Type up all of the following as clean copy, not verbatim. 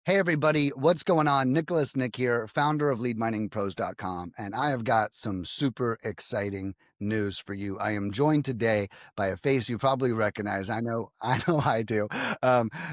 Hey everybody, what's going on? Nick here, founder of leadminingpros.com, and I have got some super exciting news for you. I am joined today by a face you probably recognize. I know I do.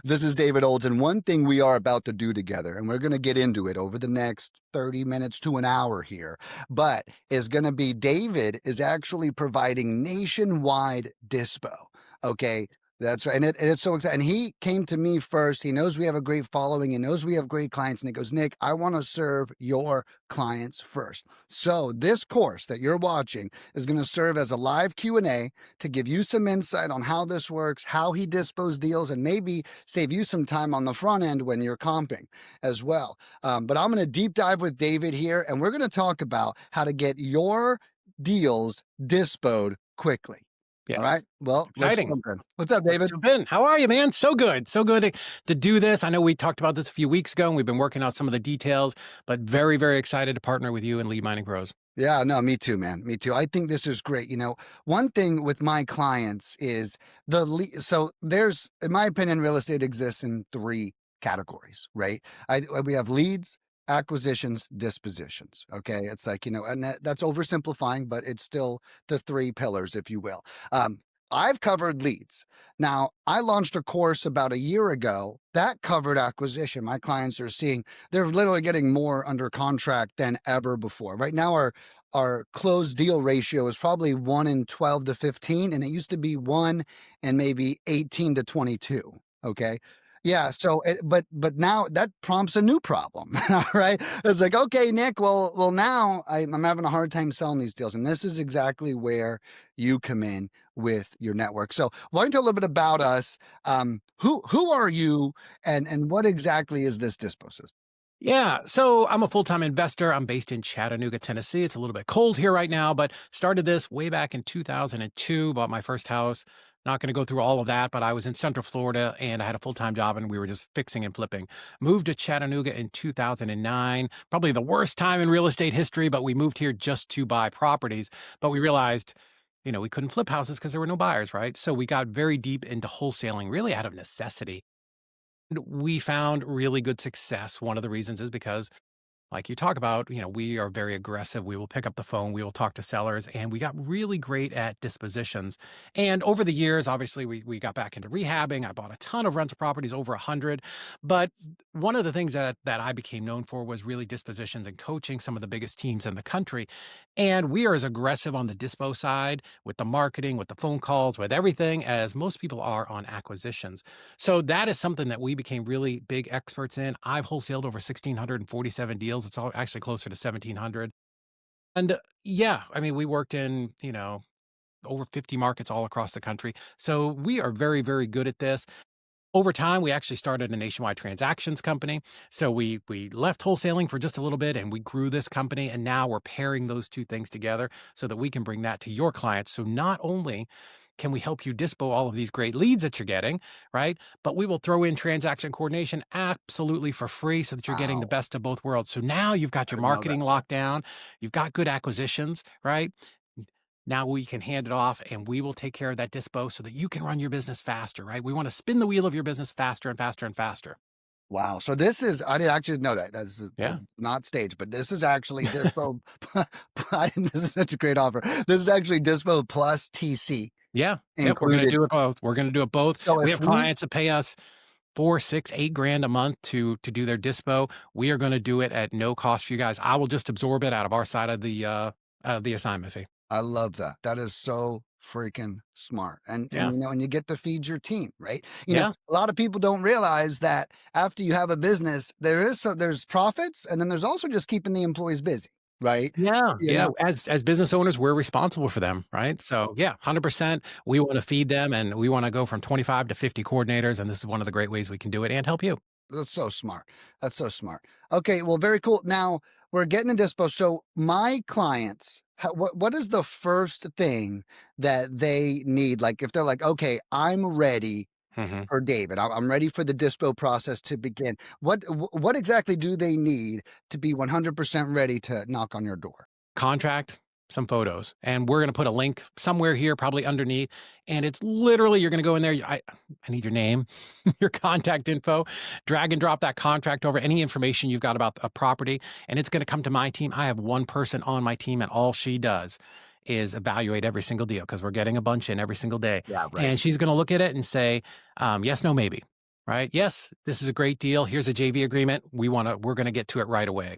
This is David Olds, and one thing we are about to do together, and we're going to get into it over the next 30 minutes to an hour here, but is going to be David is actually providing nationwide Dispo. Okay, that's right. And it's so exciting. And he came to me first. He knows we have a great following. He knows we have great clients. And he goes, Nick, I want to serve your clients first. So this course that you're watching is going to serve as a live Q&A to give you some insight on how this works, how he dispos deals, and maybe save you some time on the front end when you're comping as well. But I'm going to deep dive with David here, and we're going to talk about how to get your deals dispoed quickly. All Yes. right. Well, let's Exciting. jump in. What's up, Let's David? jump in. How are you, man? So good. So good to do this. I know we talked about this a few weeks ago and we've been working out some of the details, but very, very excited to partner with you and Lead Mining Pros. Yeah, no, me too, man. Me too. I think this is great. One thing with my clients is so there's, in my opinion, real estate exists in three categories, right? We have leads, acquisitions, dispositions. Okay. It's like, and that's oversimplifying, but it's still the three pillars, if you will. I've covered leads. Now, I launched a course about a year ago that covered acquisition. My clients are seeing they're literally getting more under contract than ever before. Right now, our closed deal ratio is probably 1 in 12 to 15, and it used to be 1 and maybe 18 to 22. Okay. Yeah. So, but now that prompts a new problem, right? It's like, okay, Nick, well, now I'm having a hard time selling these deals. And this is exactly where you come in with your network. So why don't you tell a little bit about us? Who are you and what exactly is this Dispo system? Yeah. So I'm a full-time investor. I'm based in Chattanooga, Tennessee. It's a little bit cold here right now, but started this way back in 2002, bought my first house. Not going to go through all of that, but I was in Central Florida and I had a full-time job and we were just fixing and flipping. Moved to Chattanooga in 2009, probably the worst time in real estate history, but we moved here just to buy properties. But we realized, we couldn't flip houses because there were no buyers, right? So we got very deep into wholesaling, really out of necessity. And we found really good success. One of the reasons is because like you talk about, we are very aggressive. We will pick up the phone, we will talk to sellers, and we got really great at dispositions. And over the years, obviously, we got back into rehabbing. I bought a ton of rental properties, over 100. But one of the things that I became known for was really dispositions and coaching some of the biggest teams in the country. And we are as aggressive on the dispo side with the marketing, with the phone calls, with everything as most people are on acquisitions. So that is something that we became really big experts in. I've wholesaled over 1,647 deals. It's all actually closer to 1,700. And yeah, I mean, we worked in, over 50 markets all across the country. So we are very, very good at this. Over time, we actually started a nationwide transactions company. So we left wholesaling for just a little bit and we grew this company. And now we're pairing those two things together so that we can bring that to your clients. So not only can we help you dispo all of these great leads that you're getting, right? But we will throw in transaction coordination absolutely for free so that you're getting the Wow. best of both worlds. So now you've got I your didn't know that. marketing locked down, you've got good acquisitions, right? Now we can hand it off and we will take care of that dispo so that you can run your business faster, right? We want to spin the wheel of your business faster and faster and faster. Wow. So this is, I didn't actually know that. That's Yeah. not staged, but this is actually Dispo. This is such a great offer. This is actually Dispo plus TC Yeah. Yep. We're going to included. do it both. We're going to do it both. So We if have we, clients that pay us 4, 6, 8 grand a month to do their dispo. We are going to do it at no cost for you guys. I will just absorb it out of our side of the assignment fee. I love that. That is so freaking smart. And Yeah. and you get to feed your team, right? Yeah. A lot of people don't realize that after you have a business, there's profits and then there's also just keeping the employees busy, right? Yeah, You yeah. know, As business owners, we're responsible for them, right? So yeah, 100%. We want to feed them and we want to go from 25 to 50 coordinators. And this is one of the great ways we can do it and help you. that's so smart. That's so smart. Okay, well, very cool. Now we're getting into dispo. So my clients, what is the first thing that they need? Like if they're like, okay, I'm ready Mhm. for David. I'm ready for the dispo process to begin. What exactly do they need to be 100% ready to knock on your door? Contract, some photos, and we're going to put a link somewhere here, probably underneath. And it's literally, you're going to go in there. I need your name, your contact info, drag and drop that contract over, any information you've got about a property, and it's going to come to my team. I have one person on my team, and all she does is evaluate every single deal because we're getting a bunch in every single day. Yeah, right. And she's going to look at it and say, yes, no, maybe. Right. Yes, this is a great deal. Here's a JV agreement. We're going to get to it right away.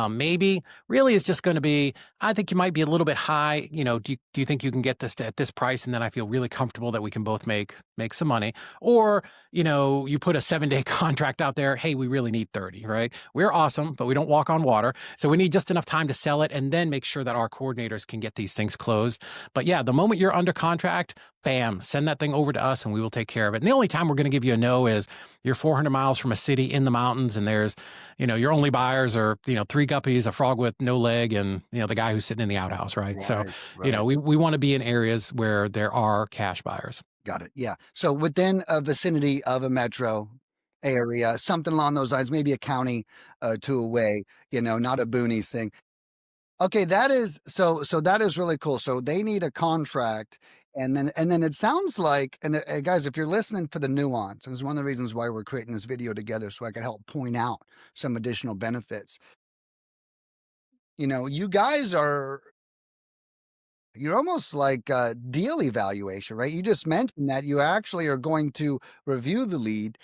Maybe really is just going to be, I think you might be a little bit high. Do you think you can get this at this price? And then I feel really comfortable that we can both make some money. Or, you put a 7-day contract out there. Hey, we really need 30, right? We're awesome, but we don't walk on water. So we need just enough time to sell it and then make sure that our coordinators can get these things closed. But yeah, the moment you're under contract, bam, send that thing over to us and we will take care of it. And the only time we're going to give you a no is you're 400 miles from a city in the mountains and there's, your only buyers are, 3 guppies, a frog with no leg, and, the guy who's sitting in the outhouse, right? So, Right, right. we want to be in areas where there are cash buyers. Got it. Yeah. So within a vicinity of a metro area, something along those lines, maybe a county two away, not a boonies thing. Okay, that is really cool. So they need a contract, and then it sounds like, and guys, if you're listening for the nuance, and it's one of the reasons why we're creating this video together, so I can help point out some additional benefits. You guys you're almost like a deal evaluation, right? You just mentioned that you actually are going to review the lead,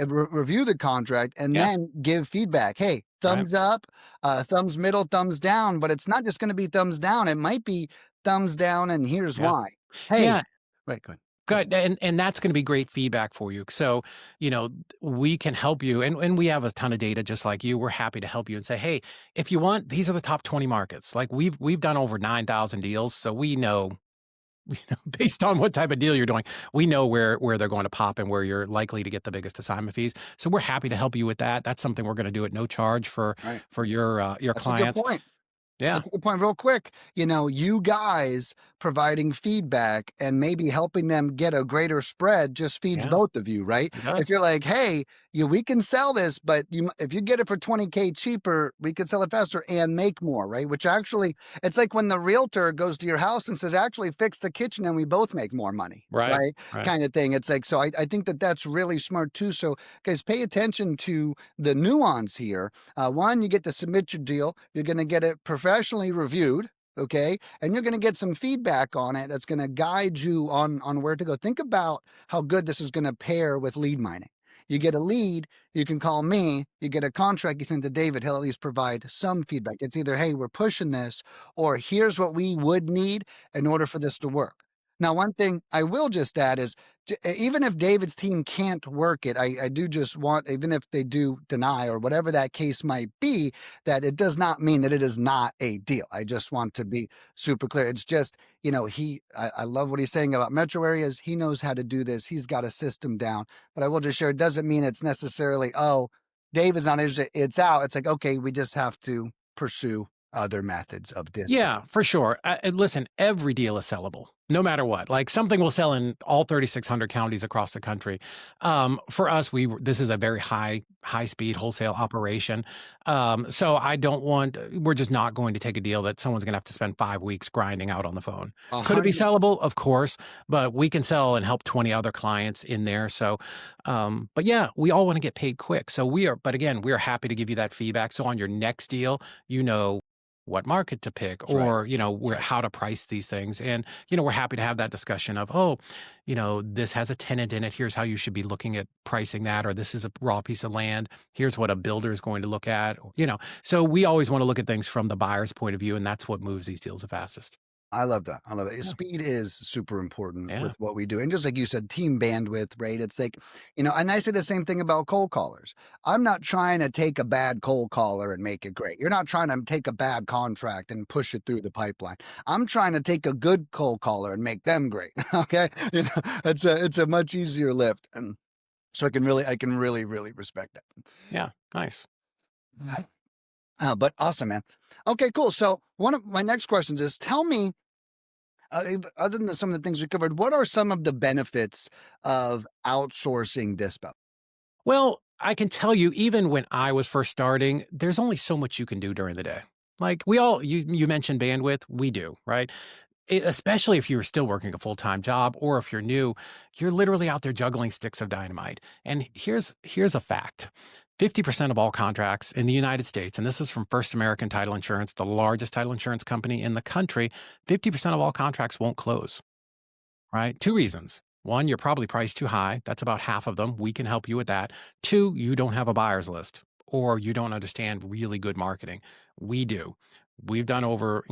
review the contract, and Yeah. then give feedback. Hey, Right. thumbs up, thumbs middle, thumbs down. But it's not just going to be thumbs down. It might be thumbs down, and here's Yeah. why. Hey, Yeah. right, go ahead. Go Good, and that's gonna be great feedback for you. So, we can help you, and we have a ton of data just like you. We're happy to help you and say, "Hey, if you want, these are the top 20 markets." Like, we've done over 9,000 deals, so we know, based on what type of deal you're doing, we know where they're going to pop and where you're likely to get the biggest assignment fees. So we're happy to help you with that. That's something we're gonna do at no charge for right. your That's a good clients. point. Yeah. That's a good point. Real quick, you guys providing feedback and maybe helping them get a greater spread just feeds Yeah, both of you, right? it If does. you're like, hey, we can sell this, but if you get it for 20K cheaper, we could sell it faster and make more, right? Which actually, it's like when the realtor goes to your house and says, actually fix the kitchen and we both make more money, Right, right? right. Kind of thing. It's like, so I think that that's really smart too. So guys, pay attention to the nuance here. One, you get to submit your deal. You're going to get it professionally reviewed. Okay. And you're going to get some feedback on it that's going to guide you on where to go. Think about how good this is going to pair with lead mining. You get a lead, you can call me. You get a contract, you send to David. He'll at least provide some feedback. It's either, hey, we're pushing this, or here's what we would need in order for this to work. Now, one thing I will just add is, even if David's team can't work it, I do just want, even if they do deny or whatever that case might be, that it does not mean that it is not a deal. I just want to be super clear. It's just, I love what he's saying about metro areas. He knows how to do this. He's got a system down. But I will just share, it doesn't mean it's necessarily, oh, Dave is not interested, it's out. It's like, okay, we just have to pursue other methods of dispo. Yeah, for sure. And listen, every deal is sellable, no matter what. Like, something will sell in all 3,600 counties across the country. For us, this is a very high speed wholesale operation. So I don't want. We're just not going to take a deal that someone's going to have to spend 5 weeks grinding out on the phone. A Could it be hundred. sellable? Of course, but we can sell and help 20 other clients in there. So, but yeah, we all want to get paid quick. So but again, we are happy to give you that feedback. So on your next deal, what market to pick, That's right. or That's where right. how to price these things. And we're happy to have that discussion of, oh, this has a tenant in it, here's how you should be looking at pricing that, or this is a raw piece of land, here's what a builder is going to look at. So we always want to look at things from the buyer's point of view, and that's what moves these deals the fastest. I love that. I love it. Yeah. Speed is super important with Yeah. what we do. And just like you said, team bandwidth, right? It's like, and I say the same thing about cold callers. I'm not trying to take a bad cold caller and make it great. You're not trying to take a bad contract and push it through the pipeline. I'm trying to take a good cold caller and make them great. Okay. It's a much easier lift. And so I can really, really respect that. Yeah. Nice. But awesome, man. Okay, cool. So one of my next questions is, tell me, other than some of the things we covered, what are some of the benefits of outsourcing Dispo? Well, I can tell you, even when I was first starting, there's only so much you can do during the day. Like you mentioned bandwidth, we do, right? Especially if you're still working a full-time job or if you're new, you're literally out there juggling sticks of dynamite. And here's a fact. 50% of all contracts in the United States, and this is from First American Title Insurance, the largest title insurance company in the country, 50% of all contracts won't close, right? Two reasons. One, you're probably priced too high. That's about half of them. We can help you with that. Two, you don't have a buyer's list or you don't understand really good marketing. We do. We've done over,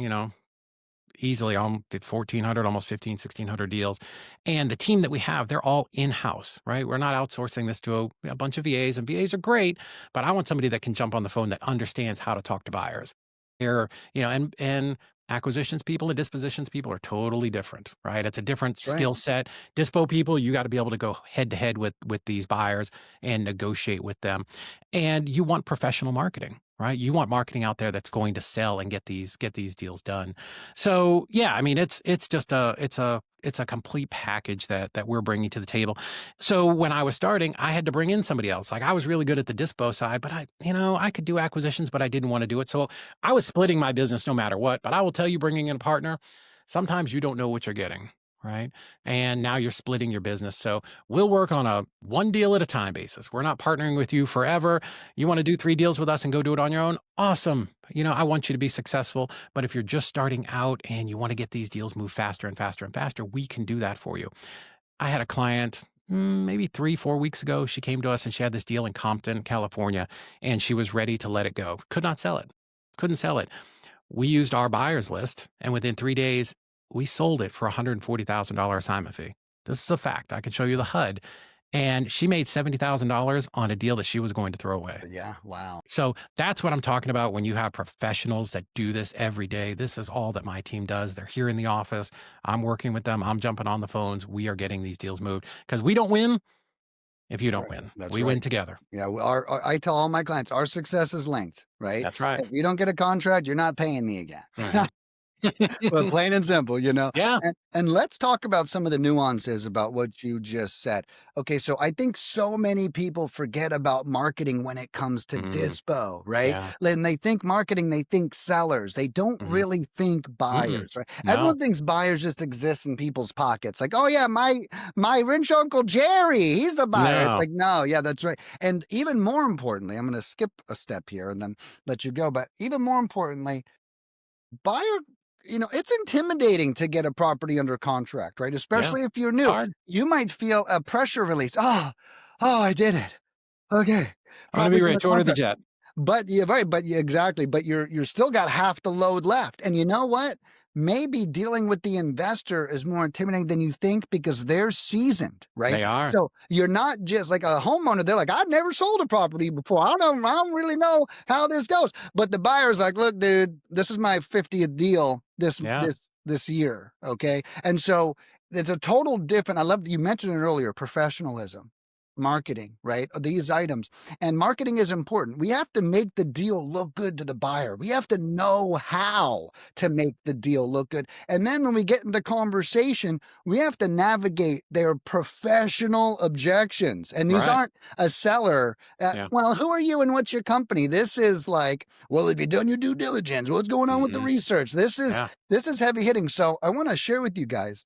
easily 1,400, almost 15, 1,600 deals. And the team that we have, they're all in-house, right? We're not outsourcing this to a bunch of VAs, and VAs are great, but I want somebody that can jump on the phone that understands how to talk to buyers. They're, and acquisitions people and dispositions people are totally different, right? It's a different That's right. skill set. Dispo people, you got to be able to go head to head with these buyers and negotiate with them. And you want professional marketing, right? You want marketing out there that's going to sell and get these deals done. So yeah, I mean, it's just it's a complete package that we're bringing to the table. So when I was starting, I had to bring in somebody else. Like I was really good at the dispo side, but I could do acquisitions, but I didn't want to do it. So I was splitting my business no matter what. But I will tell you, bringing in a partner, sometimes you don't know what you're getting. Right. And now you're splitting your business. So we'll work on a one deal at a time basis. We're not partnering with you forever. You want to do 3 deals with us and go do it on your own? Awesome. I want you to be successful. But if you're just starting out and you want to get these deals move faster and faster and faster, we can do that for you. I had a client maybe 3, 4 weeks ago. She came to us and she had this deal in Compton, California, and she was ready to let it go. Could not sell it. Couldn't sell it. We used our buyer's list, and within 3 days, we sold it for a $140,000 assignment fee. This is a fact. I can show you the HUD. And she made $70,000 on a deal that she was going to throw away. Yeah. Wow. So that's what I'm talking about when you have professionals that do this every day. This is all that my team does. They're here in the office. I'm working with them. I'm jumping on the phones. We are getting these deals moved because we don't win if you That's don't right. win. That's We win right. together. Yeah, I tell all my clients, our success is linked, right? That's right. If you don't get a contract, you're not paying me again. Mhm. Well, plain and simple, Yeah. And let's talk about some of the nuances about what you just said. Okay, so I think so many people forget about marketing when it comes to Mm, Dispo, right? yeah. When they think marketing, they think sellers. They don't Mhm. really think Mm-mm. buyers, right? No. Everyone thinks buyers just exist in people's pockets. Like, oh yeah, my rich uncle Jerry, he's the buyer. It's No. like, no, yeah, that's right. And even more importantly, I'm going to skip a step here and then let you go. But even more importantly, buyer, it's intimidating to get a property under contract, right? Yeah. Especially if you're It's new. hard. You might feel a pressure release. Oh, I did it. Okay. I'm gonna be Property's under rich. Order the contract. jet. But yeah, right, but yeah, exactly. But you're still got half the load left. And you know what? Maybe dealing with the investor is more intimidating than you think because they're seasoned, right? They are. So you're not just like a homeowner. They're like, I've never sold a property before. I don't really know how this goes. But the buyer's like, look, dude, this is my 50th deal Yeah. this year. Okay. And so it's a total different. I love that you mentioned it earlier, professionalism, marketing, right? These items. And marketing is important. We have to make the deal look good to the buyer. We have to know how to make the deal look good. And then when we get into conversation, we have to navigate their professional objections. And these Right. aren't a seller. Yeah. Well, who are you and what's your company? This is like, well, have you done your due diligence? What's going on with the Mhm. research? This is Yeah. this is heavy hitting. So I want to share with you guys,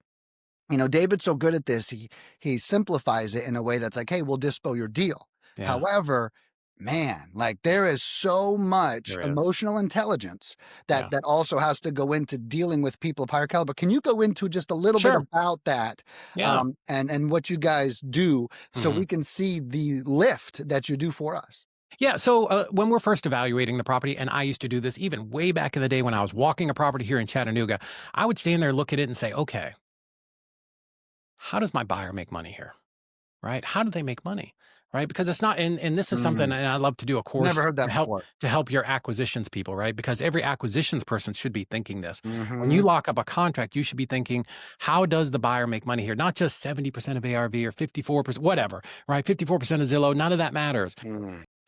David's so good at this. He simplifies it in a way that's like, hey, we'll dispo your deal. Yeah. However, man, like there is so much There is. emotional intelligence that Yeah. that also has to go into dealing with people of higher caliber. Can you go into just a little bit Sure. about that, Yeah. and what you guys do so Mhm. we can see the lift that you do for us? Yeah. So when we're first evaluating the property, and I used to do this even way back in the day when I was walking a property here in Chattanooga, I would stand there, look at it, and say, okay, how does my buyer make money here? Right? How do they make money? Right? Because it's not, and this is something, Mm, and I love to do a never course heard to that help before. to help your acquisitions people, right? Because every acquisitions person should be thinking this. When you Hmm. lock up a contract, you should be thinking, how does the buyer make money here? Not just 70% of ARV or 54%, whatever, right? 54% of Zillow, none of that matters.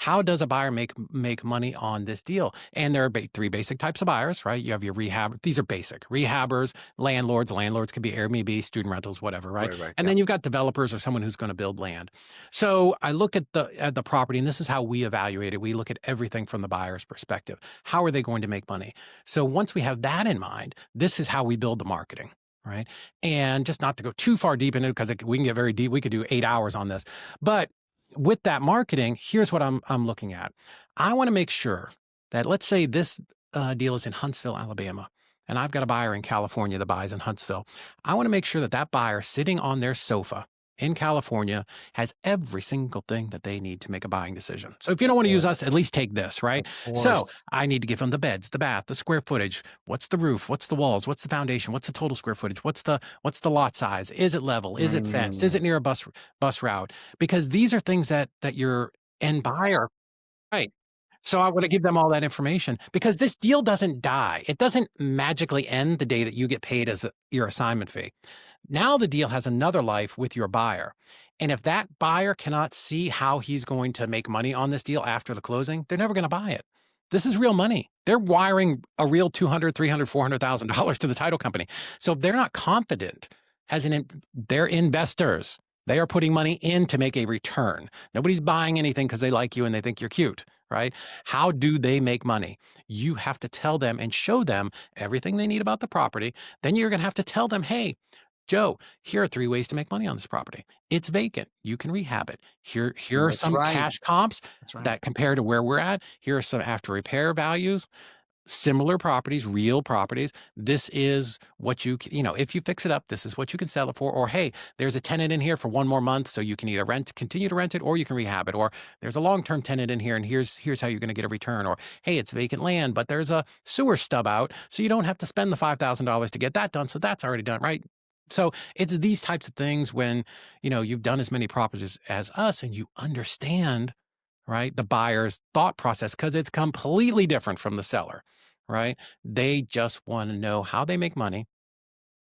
how does a buyer make money on this deal? And there are three basic types of buyers, right? You have your rehab. These are basic rehabbers, landlords. Landlords can be Airbnb, student rentals, whatever, right? Right, right. And Yeah. then you've got developers or someone who's going to build land. So I look at the property, and this is how we evaluate it. We look at everything from the buyer's perspective. How are they going to make money? So once we have that in mind, this is how we build the marketing. Right. And just not to go too far deep into it because we can get very deep. We could do 8 hours on this. But with that marketing, here's what I'm looking at. I want to make sure that, let's say this deal is in Huntsville, Alabama, and I've got a buyer in California that buys in Huntsville. I want to make sure that that buyer sitting on their sofa in California has every single thing that they need to make a buying decision. So if you Of don't want to use course. us, at least take this, Of right? So course. I need to give them the beds, the bath, the square footage. What's the roof? What's the walls? What's the foundation? What's the total square footage? What's the lot size? Is it level? Is it fenced? Is Mm, it near a bus route? Because these are things that your end buyer. Right. So I want to give them all that information because this deal doesn't die. It doesn't magically end the day that you get paid as your assignment fee. Now the deal has another life with your buyer. And if that buyer cannot see how he's going to make money on this deal after the closing, they're never going to buy it. This is real money. They're wiring a real 200, 300, $400,000 to the title company. So if they're not confident they're investors. They are putting money in to make a return. Nobody's buying anything because they like you and they think you're cute, right? How do they make money? You have to tell them and show them everything they need about the property. Then you're going to have to tell them, hey, Joe, here are three ways to make money on this property. It's vacant. You can rehab it. Here are that's some right. cash comps That's right. that compare to where we're at. Here are some after repair values, similar properties, real properties. This is what if you fix it up, this is what you can sell it for. Or, hey, there's a tenant in here for one more month. So you can either continue to rent it, or you can rehab it. Or there's a long-term tenant in here and here's how you're going to get a return. Or, hey, it's vacant land, but there's a sewer stub out. So you don't have to spend the $5,000 to get that done. So that's already done, right? So it's these types of things when, you've done as many properties as us and you understand, right, the buyer's thought process because it's completely different from the seller, right? They just want to know how they make money,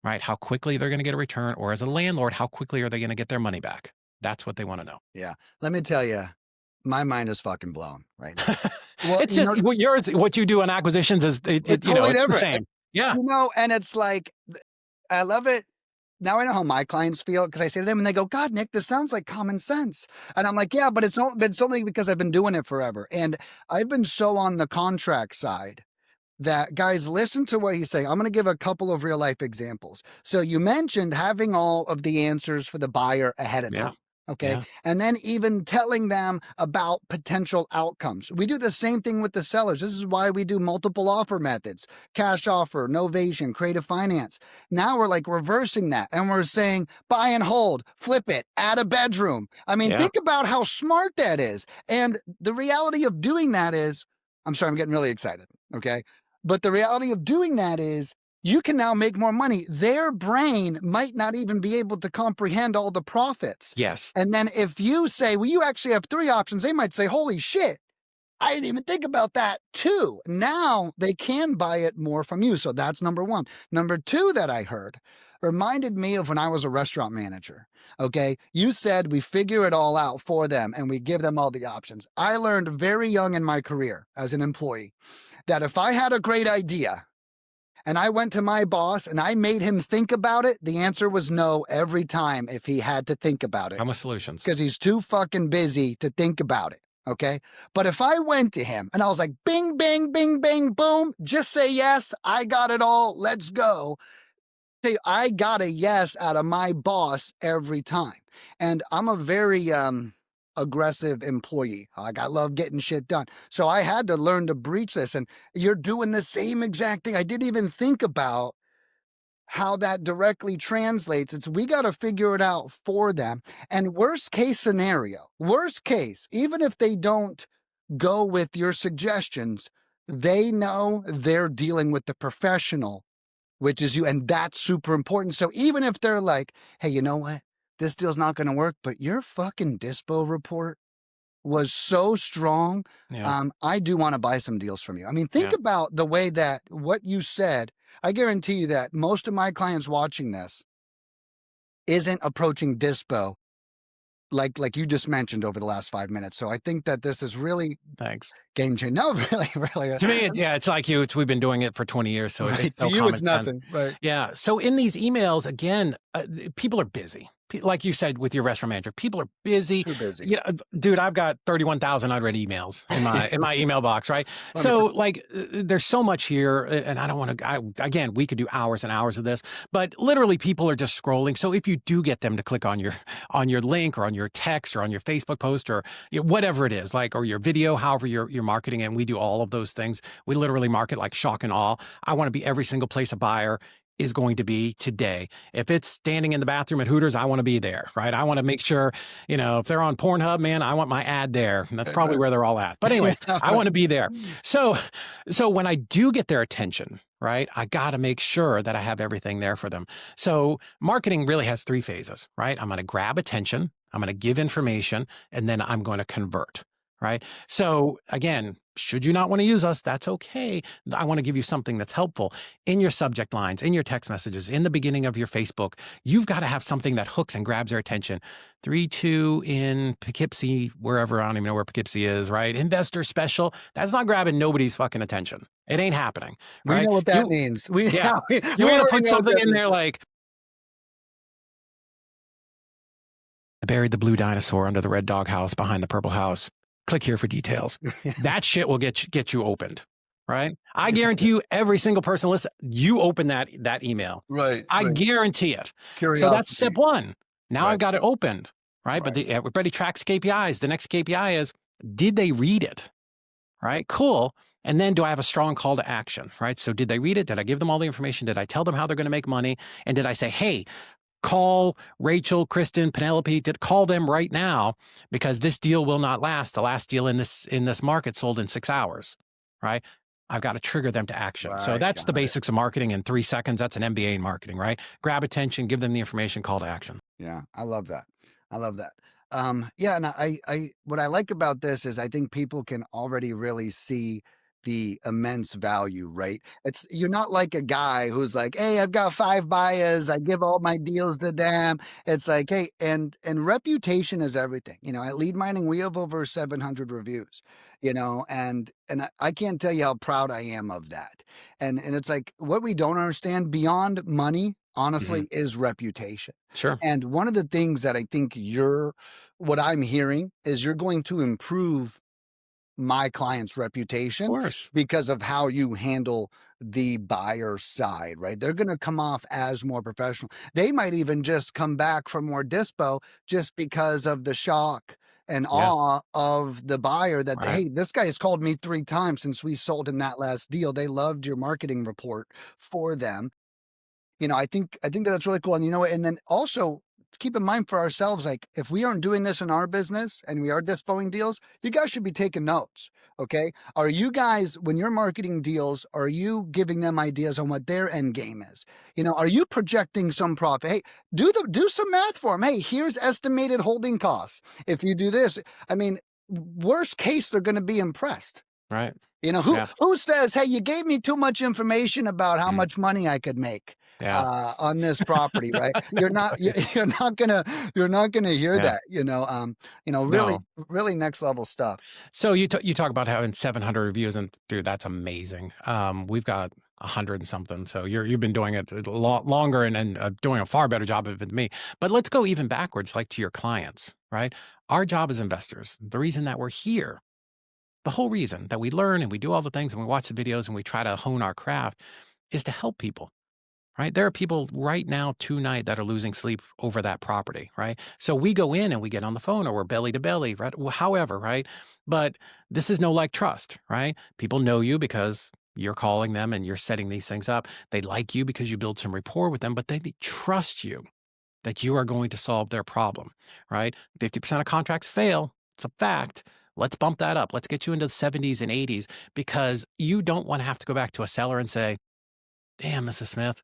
right? How quickly they're going to get a return, or as a landlord, how quickly are they going to get their money back? That's what they want to know. Yeah. Let me tell you, my mind is fucking blown right now. Well, It's just what you do on acquisitions is it's totally it's the different. same. Yeah. And it's like, I love it. Now I know how my clients feel because I say to them and they go, God, Nick, this sounds like common sense. And I'm like, yeah, but it's only because I've been doing it forever. And I've been so on the contract side that, guys, listen to what he's saying. I'm going to give a couple of real life examples. So you mentioned having all of the answers for the buyer ahead of Yeah. time. Okay. Yeah. And then even telling them about potential outcomes. We do the same thing with the sellers. This is why we do multiple offer methods: cash offer, novation, creative finance. Now we're like reversing that and we're saying buy and hold, flip it, add a bedroom. I mean, Yeah. think about how smart that is. And the reality of doing that is, I'm sorry, I'm getting really excited. Okay. But the reality of doing that is you can now make more money. Their brain might not even be able to comprehend all the profits. Yes. And then if you say, well, you actually have three options, they might say, holy shit, I didn't even think about that too. Now they can buy it more from you. So that's number one. Number two that I heard reminded me of when I was a restaurant manager. Okay. You said we figure it all out for them and we give them all the options. I learned very young in my career as an employee that if I had a great idea and I went to my boss and I made him think about it, the answer was no every time if he had to think about it Come with solutions. because he's too fucking busy to think about it. Okay. But if I went to him and I was like, bing, bing, bing, bing, boom, just say yes. I got it all. Let's go. Say, I got a yes out of my boss every time. And I'm a very aggressive employee. Like, I love getting shit done. So I had to learn to breach this. And you're doing the same exact thing. I didn't even think about how that directly translates. It's we got to figure it out for them. And worst case scenario, worst case, even if they don't go with your suggestions, they know they're dealing with the professional, which is you. And that's super important. So even if they're like, hey, you know what? This deal's not going to work, but your fucking Dispo report was so strong. Yeah. I do want to buy some deals from you. I mean, think Yeah. about the way that what you said. I guarantee you that most of my clients watching this isn't approaching Dispo like you just mentioned over the last 5 minutes. So I think that this is really Thanks. game changer. No, really, really, To me, yeah, it's like you. We've been doing it for 20 years, so it's right. To so you, common it's sense. nothing. Right. Yeah. So in these emails, again, people are busy. Like you said with your restaurant manager, people are busy. Too busy. You know, dude, I've got 31,000 unread emails in my email box, right? So 100%. like, there's so much here, and I don't want to. Again, we could do hours and hours of this, but literally, people are just scrolling. So if you do get them to click on your link or on your text or on your Facebook post or whatever it is, like or your video, however you're marketing, and we do all of those things. We literally market like shock and awe. I want to be every single place a buyer is going to be today. If it's standing in the bathroom at Hooters, I want to be there, right? I want to make sure, if they're on Pornhub, man, I want my ad there. And that's Right, probably right. where they're all at. But anyways, Yeah, I right. want to be there. So, so when I do get their attention, right, I got to make sure that I have everything there for them. So marketing really has three phases, right? I'm going to grab attention, I'm going to give information, and then I'm going to convert. Right. So again, should you not want to use us, that's okay. I want to give you something that's helpful in your subject lines, in your text messages, in the beginning of your Facebook. You've got to have something that hooks and grabs their attention. 3-2 in Poughkeepsie, wherever, I don't even know where Poughkeepsie is, right? Investor special. That's not grabbing nobody's fucking attention. It ain't happening, We right? know what that means. We Yeah, yeah, you we want to already put know what something that in means. there like, I buried the blue dinosaur under the red dog house behind the purple house. Click here for details. That shit will get you opened, right? I guarantee you, every single person listen, you open that email. Right, I right. guarantee it. So that's step Curiosity. one. Now I've Right, got it opened, right? But right. everybody tracks KPIs. The next KPI is, did they read it? Right? Cool. And then do I have a strong call to action, right? So did they read it? Did I give them all the information? Did I tell them how they're going to make money? And did I say, hey, call Rachel, Kristen, Penelope, to call them right now because this deal will not last. The last deal in this market sold in 6 hours, right? I've got to trigger them to action. So Right, that's the got it. basics of marketing in 3 seconds. That's an MBA in marketing, right? Grab attention, give them the information, call to action. Yeah, I love that. I love that. Yeah, and what I like about this is I think people can already really see the immense value, right? It's you're not like a guy who's like, "Hey, I've got 5 buyers, I give all my deals to them." It's like, "Hey," and reputation is everything. At Lead Mining, we have over 700 reviews, and I can't tell you how proud I am of that. And it's like what we don't understand beyond money, Mhm. honestly, is reputation. Sure. And one of the things that I think what I'm hearing is you're going to improve my client's Of reputation course. because of how you handle the buyer side, right? They're going to come off as more professional. They might even just come back for more dispo just because of the shock and Yeah. awe of the buyer that, Right. hey, this guy has called me 3 times since we sold him that last deal. They loved your marketing report for them. I think that's really cool. And then also keep in mind for ourselves, like if we aren't doing this in our business and we are dispoing deals, you guys should be taking notes. Okay. Are you guys, when you're marketing deals, are you giving them ideas on what their end game is? Are you projecting some profit? Hey, do some math for them. Hey, here's estimated holding costs. If you do this, I mean, worst case, they're going to be impressed. Right. Who Yeah. who says, "Hey, you gave me too much information about how Mhm. much money I could make Yeah. on this property," right? You're not you're not gonna hear Yeah. that. Really, No. really next level stuff. So you talk about having 700 reviews, and dude, that's amazing. We've got 100 and something. So you've been doing it a lot longer and doing a far better job of it than me. But let's go even backwards, like to your clients, right? Our job as investors, the reason that we're here, the whole reason that we learn and we do all the things and we watch the videos and we try to hone our craft is to help people. Right. There are people right now tonight that are losing sleep over that property. Right. So we go in and we get on the phone or we're belly to belly, right? However, right. But this is no like trust, right? People know you because you're calling them and you're setting these things up. They like you because you build some rapport with them, but they trust you that you are going to solve their problem, right? 50% of contracts fail. It's a fact. Let's bump that up. Let's get you into the 70s and 80s because you don't want to have to go back to a seller and say, damn, Mrs. Smith,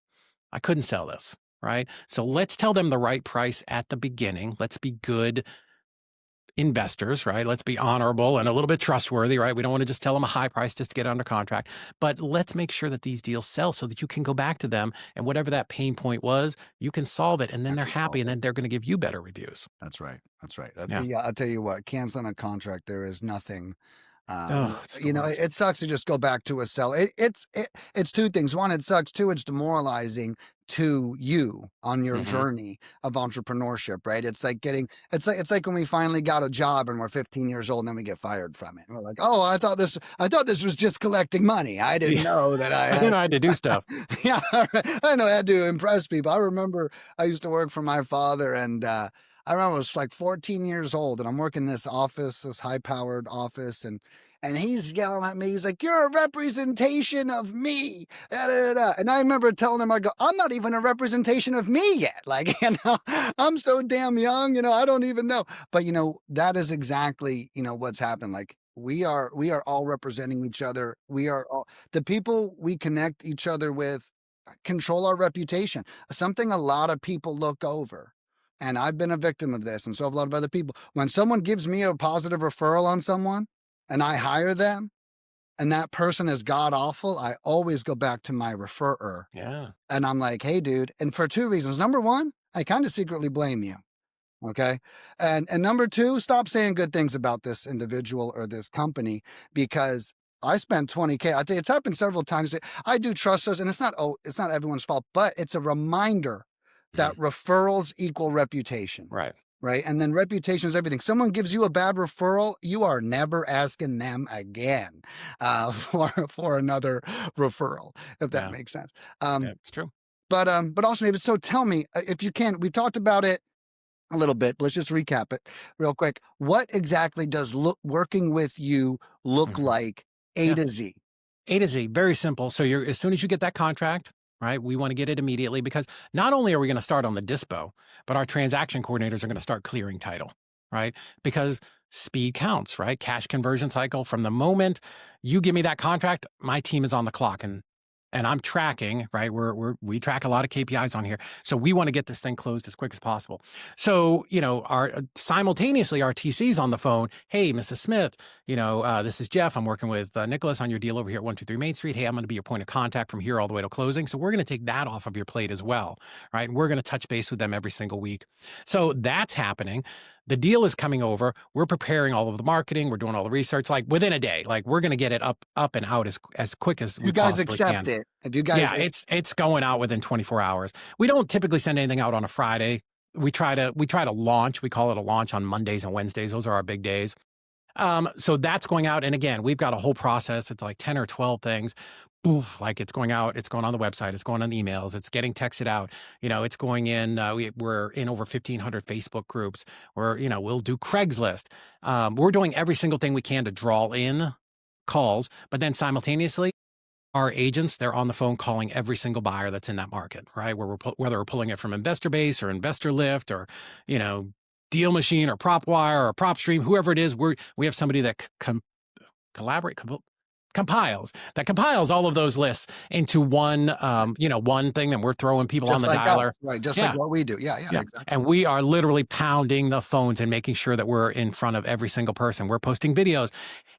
I couldn't sell this, right? So let's tell them the right price at the beginning. Let's be good investors, right? Let's be honorable and a little bit trustworthy, right? We don't want to just tell them a high price just to get under contract, but let's make sure that these deals sell so that you can go back to them and whatever that pain point was, you can solve it and then they're Actually happy solve and it. then they're going to give you better reviews. That's right. That's right. Yeah. Yeah, I'll tell you what, canceling a contract, there is nothing. Oh, it's the You know, worst. it sucks to just go back to a cell. It's two things. One, it sucks. Two, it's demoralizing to you on your Hmm. journey of entrepreneurship, right? It's like when we finally got a job and we're 15 years old and then we get fired from it. And we're like, oh, I thought this was just collecting money. I didn't Yeah. know that I I didn't had. know I had to do stuff. Yeah, I know I had to impress people. I remember I used to work for my father, and I remember I was like 14 years old, and I'm working this office, this high-powered office, and he's yelling at me. He's like, "You're a representation of me." Da, da, da, da. And I remember telling him, I go, "I'm not even a representation of me yet. Like, I'm so damn young. I don't even know." But that is exactly what's happened. Like we are all representing each other. We are all the people we connect each other with control our reputation. Something a lot of people look over. And I've been a victim of this, and so have a lot of other people. When someone gives me a positive referral on someone and I hire them and that person is god awful, I always go back to my referrer. Yeah. And I'm like, hey, dude. And for two reasons. Number one, I kind of secretly blame you. Okay. And number two, stop saying good things about this individual or this company because I spent 20K. I tell you, it's happened several times. I do trust those, and it's not everyone's fault, but it's a reminder Mhm. that referrals equal reputation. Right. Right. And then reputation is everything. Someone gives you a bad referral, you are never asking them again for another referral, if that Yeah. makes sense. Yeah. Um, It's true. but also, David, so tell me if you can, we talked about it a little bit, but let's just recap it real quick. What exactly does working with you look Mhm. like A Yeah. to Z? A to Z, very simple. So you're as soon as you get that contract, right? We want to get it immediately because not only are we going to start on the Dispo, but our transaction coordinators are going to start clearing title, right? Because speed counts, right? Cash conversion cycle from the moment you give me that contract, my team is on the clock and I'm tracking, right? We track a lot of KPIs on here. So we want to get this thing closed as quick as possible. So, our simultaneously our TC's on the phone. Hey, Mrs. Smith, this is Jeff. I'm working with Nicholas on your deal over here at 123 Main Street. Hey, I'm going to be your point of contact from here all the way to closing. So we're going to take that off of your plate as well, right? We're going to touch base with them every single week. So that's happening. The deal is coming over. We're preparing all of the marketing. We're doing all the research, like within a day. Like we're going to get it up and out as quick as we You guys possibly accept can. it. If you guys, Yeah, it's going out within 24 hours. We don't typically send anything out on a Friday. We try to launch. We call it a launch on Mondays and Wednesdays. Those are our big days. So that's going out, and again, we've got a whole process. It's like 10 or 12 things. Oof, like it's going out, it's going on the website, it's going on the emails, it's getting texted out. It's going in. We're in over 1,500 Facebook groups. We'll do Craigslist. We're doing every single thing we can to draw in calls, but then simultaneously our agents, they're on the phone calling every single buyer that's in that market, right? Whether we're pulling it from Investor Base or Investor Lift or, you know, Deal Machine or PropWire or PropStream, whoever it is, we have somebody that collaborate compiles all of those lists into one thing, and we're throwing people on just the like us, dialer. right? Just like Yeah. what we do. Yeah, yeah, Yeah, exactly. and we are literally pounding the phones and making sure that we're in front of every single person. We're posting videos.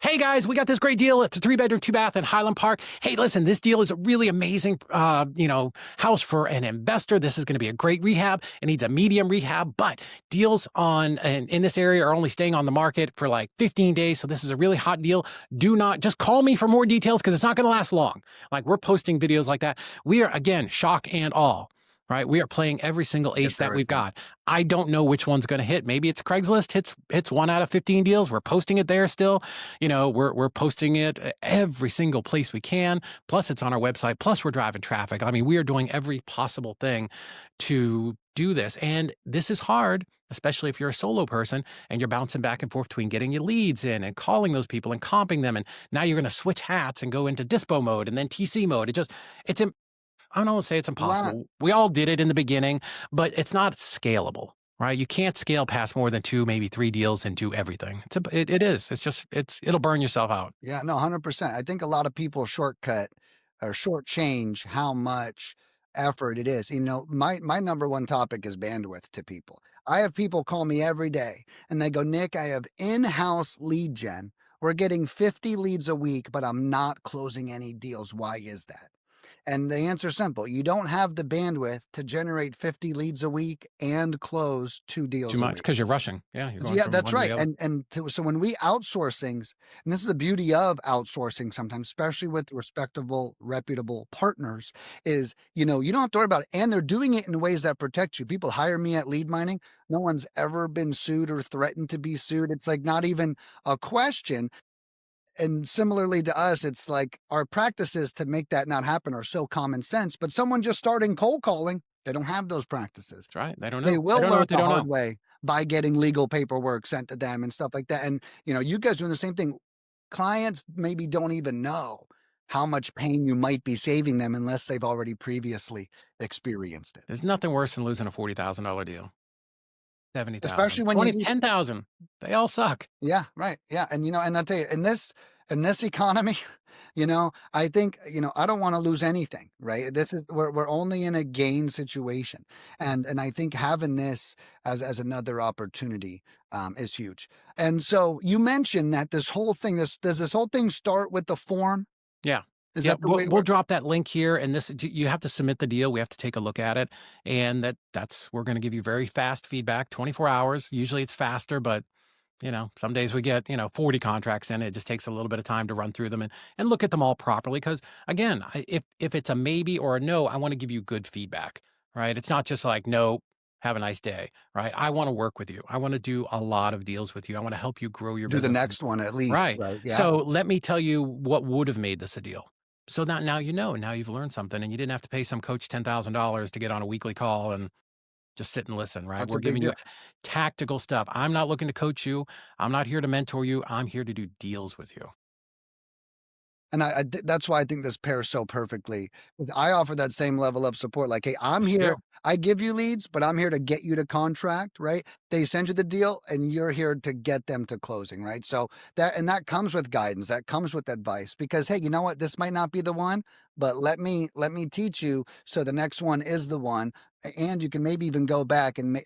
Hey guys, we got this great deal. It's a 3-bedroom, 2-bath in Highland Park. Hey, listen, this deal is a really amazing, house for an investor. This is going to be a great rehab. It needs a medium rehab, but deals in this area are only staying on the market for like 15 days. So this is a really hot deal. Do not just call me for more details because it's not going to last long. Like we're posting videos like that. We are again shock and awe, right? We are playing every single Gets ace that we've everything. got. I don't know which one's going to hit. Maybe it's Craigslist hits 1 out of 15 deals. We're posting it there still. We're posting it every single place we can. Plus it's on our website. Plus we're driving traffic. I mean, we are doing every possible thing to do this. And this is hard, especially if you're a solo person and you're bouncing back and forth between getting your leads in and calling those people and comping them. And now you're going to switch hats and go into Dispo mode and then TC mode. It's I don't want to say it's Lot. impossible. We all did it in the beginning, but it's not scalable, right? You can't scale past more than 2, maybe 3 deals and do everything. It is. It'll burn yourself out. Yeah, no, 100%. I think a lot of people shortcut or shortchange how much effort it is. My number one topic is bandwidth to people. I have people call me every day and they go, Nick, I have in-house lead gen. We're getting 50 leads a week, but I'm not closing any deals. Why is that? And the answer's simple. You don't have the bandwidth to generate 50 leads a week and close 2 Too deals a much week. because you're rushing. Yeah, you're going Yeah, from that's one to the right. other. So when we outsource things, and this is the beauty of outsourcing sometimes, especially with respectable, reputable partners, is you don't have to worry about it. And they're doing it in ways that protect you. People hire me at lead mining. No one's ever been sued or threatened to be sued. It's like not even a question. And similarly to us, it's like our practices to make that not happen are so common sense. But someone just starting cold calling, they don't have those practices. That's right. They don't They know. They will don't know learn what they the don't hard know. way by getting legal paperwork sent to them and stuff like that. And, you guys doing the same thing. Clients maybe don't even know how much pain you might be saving them unless they've already previously experienced it. There's nothing worse than losing a $40,000 deal. Especially 70,000, when you 20, need 10,000. They all suck. Yeah, right. Yeah. And and I'll tell you, in this economy, I think, I don't want to lose anything, right? This is we're only in a gain situation. And I think having this as another opportunity is huge. And so you mentioned that this whole thing, does this whole thing start with the form? Yeah. Is Yeah, that the we'll way we'll drop that link here, and you have to submit the deal, we have to take a look at it, and we're gonna give you very fast feedback, 24 hours. Usually it's faster, but, some days we get, 40 contracts in. It just takes a little bit of time to run through them and look at them all properly. Because again, if it's a maybe or a no, I wanna give you good feedback, right? It's not just like, "No, have a nice day," right? I wanna work with you. I wanna do a lot of deals with you. I wanna help you grow your do the business. next one at least, Right. right? Yeah. So let me tell you what would have made this a deal. So that now now you've learned something and you didn't have to pay some coach $10,000 to get on a weekly call and just sit and listen, right? That's a We're big giving you deal. tactical stuff. I'm not looking to coach you. I'm not here to mentor you. I'm here to do deals with you. And that's why I think this pairs so perfectly, 'cause I offer that same level of support, like, "Hey, I'm Yes, you here. do. I give you leads, but I'm here to get you to contract," right? They send you the deal, and you're here to get them to closing, right? So that comes with guidance, that comes with advice because, "Hey, you know what? This might not be the one, but let me teach you so the next one is the one, and you can maybe even go back and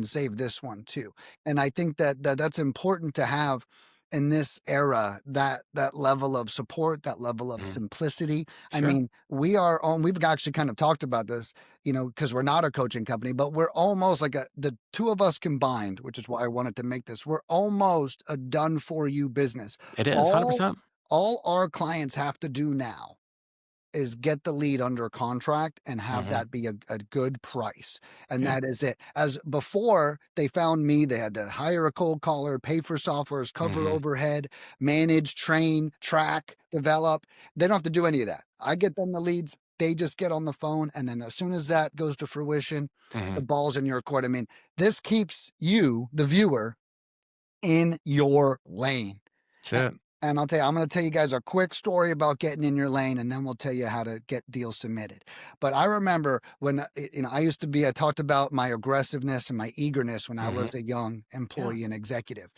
save this one too." And I think that's important to have in this era, that level of support, that level of Mhm. simplicity. I Sure. mean, we've actually kind of talked about this, because we're not a coaching company, but we're almost like the two of us combined, which is why I wanted to make this. We're almost a done for you business. It is All 100%. all our clients have to do now is get the lead under contract and have Mhm. that be a good price. And Yeah. that is it. As before they found me, they had to hire a cold caller, pay for softwares, cover Mhm. overhead, manage, train, track, develop. They don't have to do any of that. I get them the leads. They just get on the phone. And then as soon as that goes to fruition, the Mhm. ball's in your court. I mean, this keeps you, the viewer, in your lane. That's A it. and I'll tell you, I'm gonna tell you guys a quick story about getting in your lane, and then we'll tell you how to get deals submitted. But I remember when, I used to be I talked about my aggressiveness and my eagerness when I Mhm. was a young Yeah. employee and executive.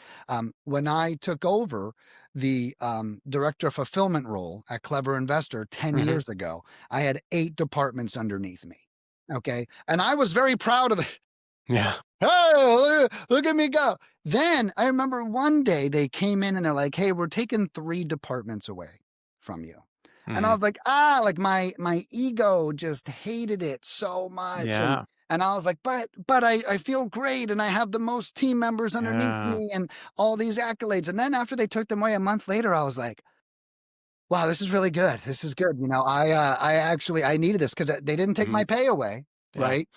When I took over the, director of fulfillment role at Clever Investor 10 Mhm. years ago, I had 8 departments underneath me, okay? And I was very proud of it. Yeah. Hey, look at me go. Then I remember one day they came in and they're like, "Hey, we're taking 3 departments away from you." And I Mhm. was like, like my ego just hated it so much. And Yeah. I was like, but I feel great and I have the most team members underneath Yeah. me and all these accolades. And then after they took them away a month later, I was like, wow, this is really good. This is good. I needed this because they didn't take my Mhm. pay away, Yeah. right?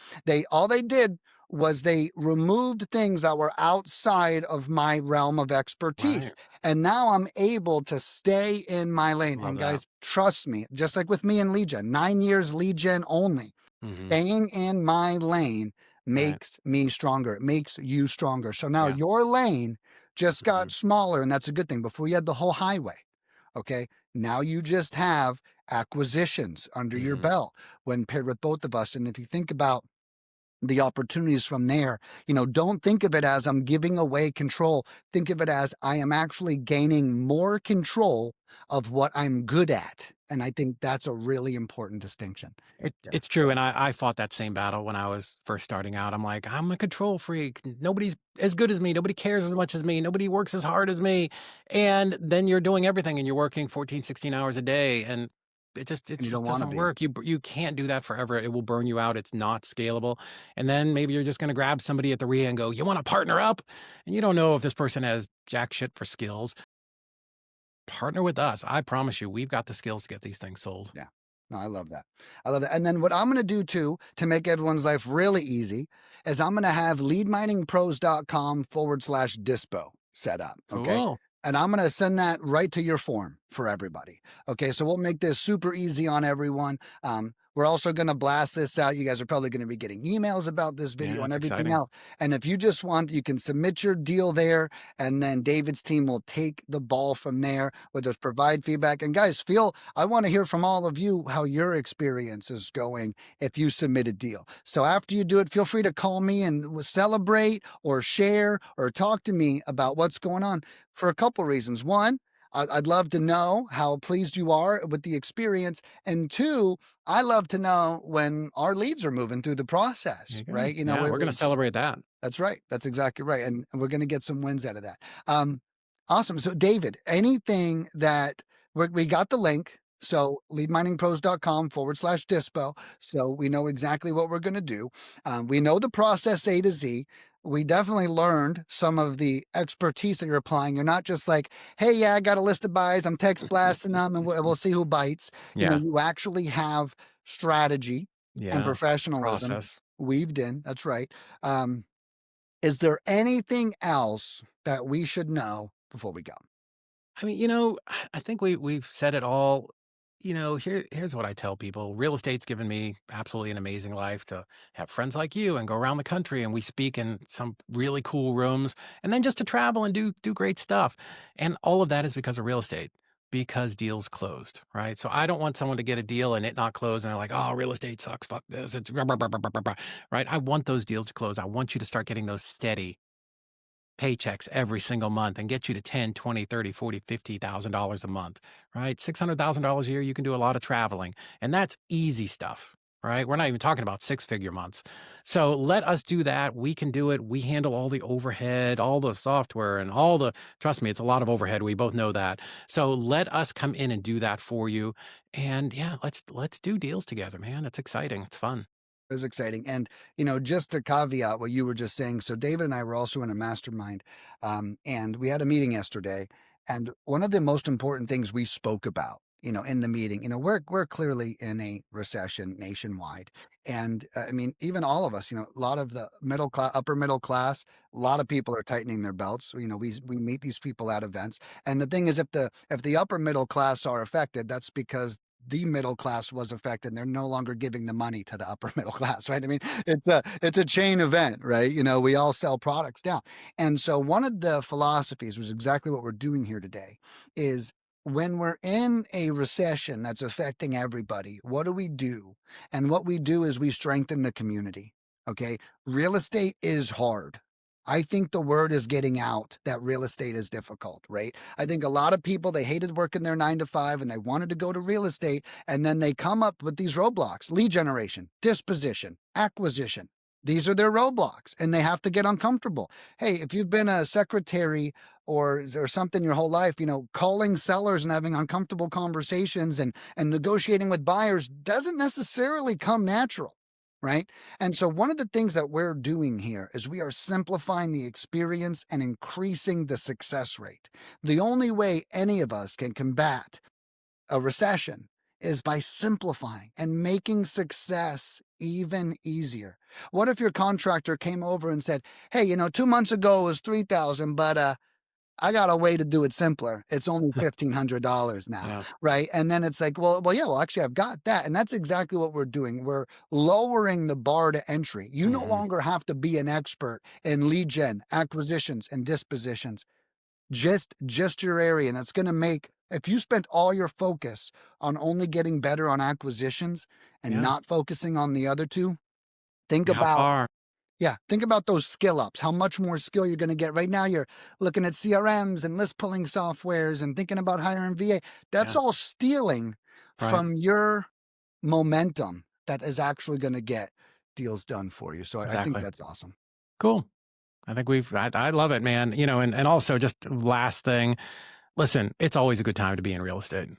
All they did was they removed things that were outside of my realm of expertise. Right. And now I'm able to stay in my lane. Love And that. guys, trust me, just like with me and lead gen, 9 years lead gen only, Mhm. staying in my lane Right. makes me stronger. It makes you stronger. So now Yeah. your lane just got Mhm. smaller, and that's a good thing. Before you had the whole highway. Okay. Now you just have acquisitions under your Mhm. belt when paired with both of us. And if you think about the opportunities from there, don't think of it as I'm giving away control. Think of it as I am actually gaining more control of what I'm good at. And I think that's a really important distinction. Yeah. It's true, and I fought that same battle when I was first starting out. I'm like, "I'm a control freak. Nobody's as good as me. Nobody cares as much as me. Nobody works as hard as me." And then you're doing everything and you're working 14, 16 hours a day, and it And you just don't want to doesn't be. work. You can't do that forever. It will burn you out. It's not scalable. And then maybe you're just gonna grab somebody at the RIA and go, "You wanna partner up?" And you don't know if this person has jack shit for skills. Partner with us. I promise you, we've got the skills to get these things sold. Yeah. No, I love that. I love that. And then what I'm going to do too to make everyone's life really easy is I'm going to have leadminingpros.com/dispo set up. Okay. Cool. And I'm going to send that right to your form for everybody. Okay. So we'll make this super easy on everyone. We're also going to blast this out. You guys are probably going to be getting emails about this video Yeah, and it's everything exciting. else. And if you just want, you can submit your deal there, and then David's team will take the ball from there with us, provide feedback. And guys, I want to hear from all of you how your experience is going if you submit a deal. So after you do it, feel free to call me and celebrate or share or talk to me about what's going on for a couple reasons. One, I'd love to know how pleased you are with the experience. And two, I love to know when our leads are moving through the There process, you go. right? You know, Yeah, we're gonna celebrate that. that's right. That's exactly right. And we're going to get some wins out of that. Um, awesome. So, David, anything that we got the link. So, leadminingpros.com/dispo. So, we know exactly what we're going to do. We know the process A to Z. We definitely learned some of the expertise that you're applying. You're not just like, hey, yeah, I got a list of buys. I'm text blasting them and we'll see who bites. You know, Yeah, you actually have strategy and yeah. professionalism Process. weaved in. That's right. Um, is there anything else that we should know before we go? I mean, I think we've said it all. Here's what I tell people. Real estate's given me absolutely an amazing life to have friends like you and go around the country and we speak in some really cool rooms and then just to travel and do great stuff. And all of that is because of real estate. Because deals closed, right? So I don't want someone to get a deal and it not close and they're like, oh, real estate sucks. Fuck this. It's blah, blah, blah, blah, blah, blah, blah," right? I want those deals to close. I want you to start getting those steady paychecks every single month and get you to 10, 20, 30, 40, $50,000 a month, right? $600,000 a year, you can do a lot of traveling. And that's easy stuff, right? We're not even talking about six-figure months. So let us do that. We can do it. We handle all the overhead, all the software and trust me, it's a lot of overhead. We both know that. So let us come in and do that for you. And yeah, let's do deals together, man. It's exciting. It's fun. It was exciting. And, you know, just to caveat what you were just saying. So David and I were also in a mastermind, and we had a meeting yesterday. And one of the most important things we spoke about, you know, in the meeting, you know, we're clearly in a recession nationwide. And I mean, even all of us, you know, a lot of the middle class, upper middle class, a lot of people are tightening their belts. You know, we meet these people at events. And the thing is, if the upper middle class are affected, that's because the middle class was affected. And they're no longer giving the money to the upper middle class, right? I mean, it's a chain event, right? You know, we all sell products down. And so one of the philosophies was exactly what we're doing here today is when we're in a recession that's affecting everybody, what do we do? And what we do is we strengthen the community. Okay. Real estate is hard. I think the word is getting out that real estate is difficult, right? I think a lot of people, they hated working their 9 to 5 and they wanted to go to real estate. And then they come up with these roadblocks: lead generation, disposition, acquisition. These are their roadblocks and they have to get uncomfortable. Hey, if you've been a secretary or something your whole life, you know, calling sellers and having uncomfortable conversations and negotiating with buyers doesn't necessarily come natural, right? And so one of the things that we're doing here is we are simplifying the experience and increasing the success rate. The only way any of us can combat a recession is by simplifying and making success even easier. What if your contractor came over and said, "Hey, you know, 2 months ago it was 3,000, but I got a way to do it simpler. It's only $1,500 now," Yeah. right? And then it's like, yeah, well, actually, I've got that. And that's exactly what we're doing. We're lowering the bar to entry. You no Mhm. longer have to be an expert in lead gen, acquisitions, and dispositions. Just your area. And that's going to make, if you spent all your focus on only getting better on acquisitions and Yeah. not focusing on the other two, think Yeah, how about far? Yeah, think about those skill ups, how much more skill you're gonna get. Right now, you're looking at CRMs and list pulling softwares and thinking about hiring VA. That's Yeah. all stealing Right. from your momentum that is actually gonna get deals done for you. So I think Exactly. that's awesome. Cool. I think I love it, man. And also just last thing, listen, it's always a good time to be in real estate.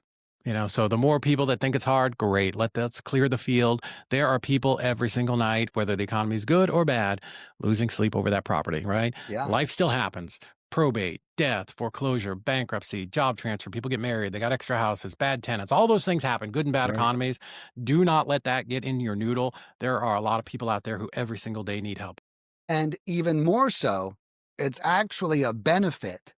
So the more people that think it's hard, great. Let's clear the field. There are people every single night, whether the economy is good or bad, losing sleep over that property, right? Yeah, Life still happens. Probate, death, foreclosure, bankruptcy, job transfer, people get married, they got extra houses, bad tenants, all those things happen, good and bad right. economies. Do not let that get in your noodle. There are a lot of people out there who every single day need help. And even more so, it's actually a benefit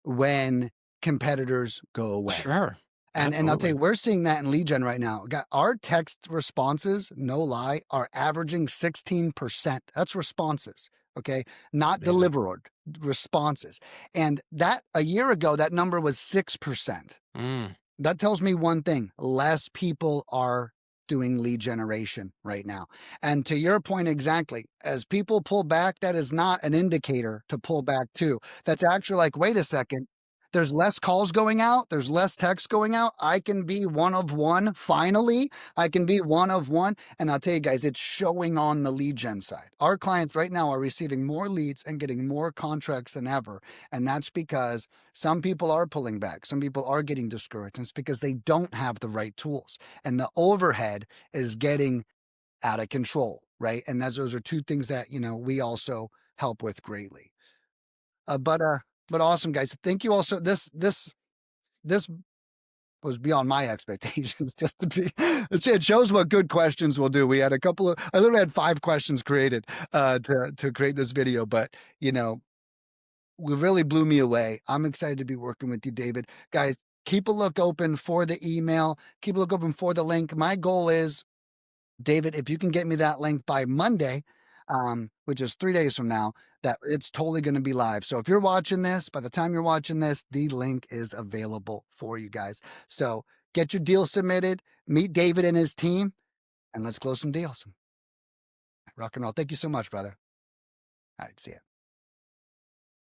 when competitors go away. Sure. And I'll tell Absolutely. you, we're seeing that in lead gen right now. Got our text responses, no lie, are averaging 16%. That's responses, okay? Not Amazing. delivered responses. And that a year ago, that number was 6%. Mm, That tells me one thing, less people are doing lead generation right now. And to your point exactly, as people pull back, that is not an indicator to pull back too. That's actually like, wait a second, there's less calls going out, there's less text going out. I can be one of one. Finally, I can be one of one. And I'll tell you guys, it's showing on the lead gen side. Our clients right now are receiving more leads and getting more contracts than ever. And that's because some people are pulling back. Some people are getting discouraged. And it's because they don't have the right tools. And the overhead is getting out of control, right? And those are two things that, we also help with greatly. Uh, but uh, but awesome, guys. Thank you also. This was beyond my expectations. Just to be, it shows what good questions will do. We had a couple of, I literally had 5 questions created to create this video, but you know, really blew me away. I'm excited to be working with you, David. Guys, keep a look open for the email, keep a look open for the link. My goal is, David, if you can get me that link by Monday, which is 3 days from now, that it's totally going to be live. So if you're watching this, by the time you're watching this, the link is available for you guys. So get your deal submitted, meet David and his team, and let's close some deals. Rock and roll. Thank you so much, brother. All right, see ya.